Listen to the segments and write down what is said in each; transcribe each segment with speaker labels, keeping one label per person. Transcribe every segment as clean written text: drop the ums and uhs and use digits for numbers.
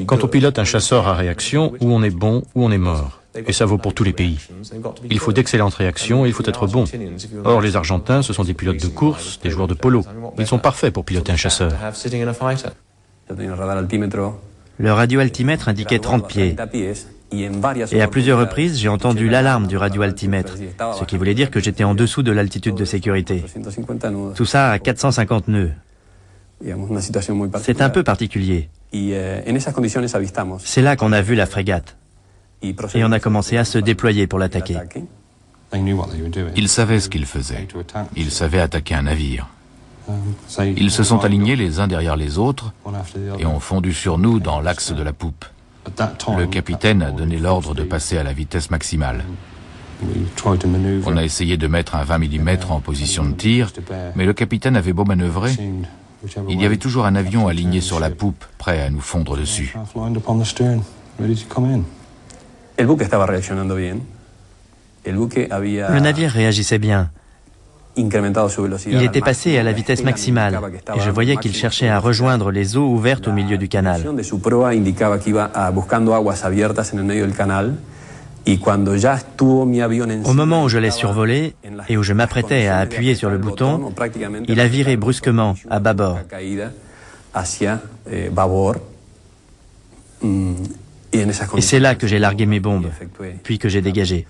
Speaker 1: Quand on pilote un chasseur à réaction, ou on est bon, ou on est mort. Et ça vaut pour tous les pays. Il faut d'excellentes réactions et il faut être bon. Or, les Argentins, ce sont des pilotes de course, des joueurs de polo. Ils sont parfaits pour piloter un chasseur.
Speaker 2: Le radioaltimètre indiquait 30 pieds. Et à plusieurs reprises, j'ai entendu l'alarme du radioaltimètre, ce qui voulait dire que j'étais en dessous de l'altitude de sécurité. Tout ça à 450 nœuds. C'est un peu particulier. C'est là qu'on a vu la frégate. Et on a commencé à se déployer pour l'attaquer.
Speaker 3: Ils savaient ce qu'ils faisaient. Ils savaient attaquer un navire. Ils se sont alignés les uns derrière les autres et ont fondu sur nous dans l'axe de la poupe. Le capitaine a donné l'ordre de passer à la vitesse maximale. On a essayé de mettre un 20 mm en position de tir, mais le capitaine avait beau manœuvrer, il y avait toujours un avion aligné sur la poupe, prêt à nous fondre dessus.
Speaker 2: Le navire réagissait bien. Il était passé à la vitesse maximale et je voyais qu'il cherchait à rejoindre les eaux ouvertes au milieu du canal. Au moment où je l'ai survolé et où je m'apprêtais à appuyer sur le bouton, il a viré brusquement à bâbord. Et c'est là que j'ai largué mes bombes, puis que j'ai dégagé.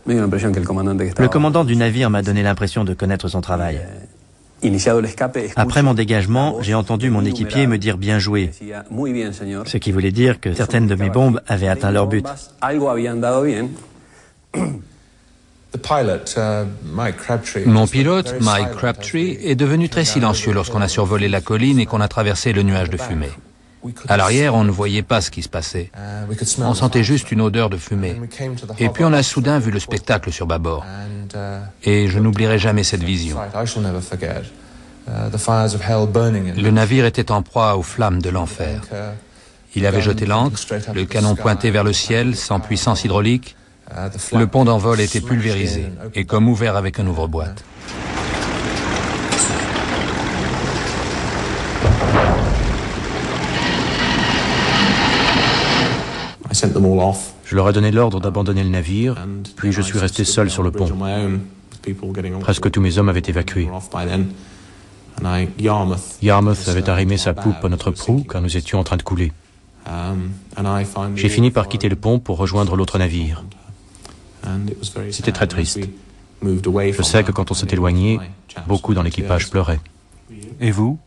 Speaker 2: Le commandant du navire m'a donné l'impression de connaître son travail. Après mon dégagement, j'ai entendu mon équipier me dire bien joué, ce qui voulait dire que certaines de mes bombes avaient atteint leur but.
Speaker 4: Mon pilote, Mike Crabtree, est devenu très silencieux lorsqu'on a survolé la colline et qu'on a traversé le nuage de fumée. À l'arrière, on ne voyait pas ce qui se passait. On sentait juste une odeur de fumée. Et puis on a soudain vu le spectacle sur bâbord. Et je n'oublierai jamais cette vision. Le navire était en proie aux flammes de l'enfer. Il avait jeté l'ancre, le canon pointé vers le ciel, sans puissance hydraulique. Le pont d'envol était pulvérisé et comme ouvert avec un ouvre-boîte.
Speaker 1: Je leur ai donné l'ordre d'abandonner le navire, puis je suis resté seul sur le pont. Presque tous mes hommes avaient évacué. Yarmouth avait arrimé sa poupe à notre proue car nous étions en train de couler. J'ai fini par quitter le pont pour rejoindre l'autre navire. C'était très triste. Je sais que quand on s'est éloigné, beaucoup dans l'équipage pleuraient.
Speaker 5: Et vous ?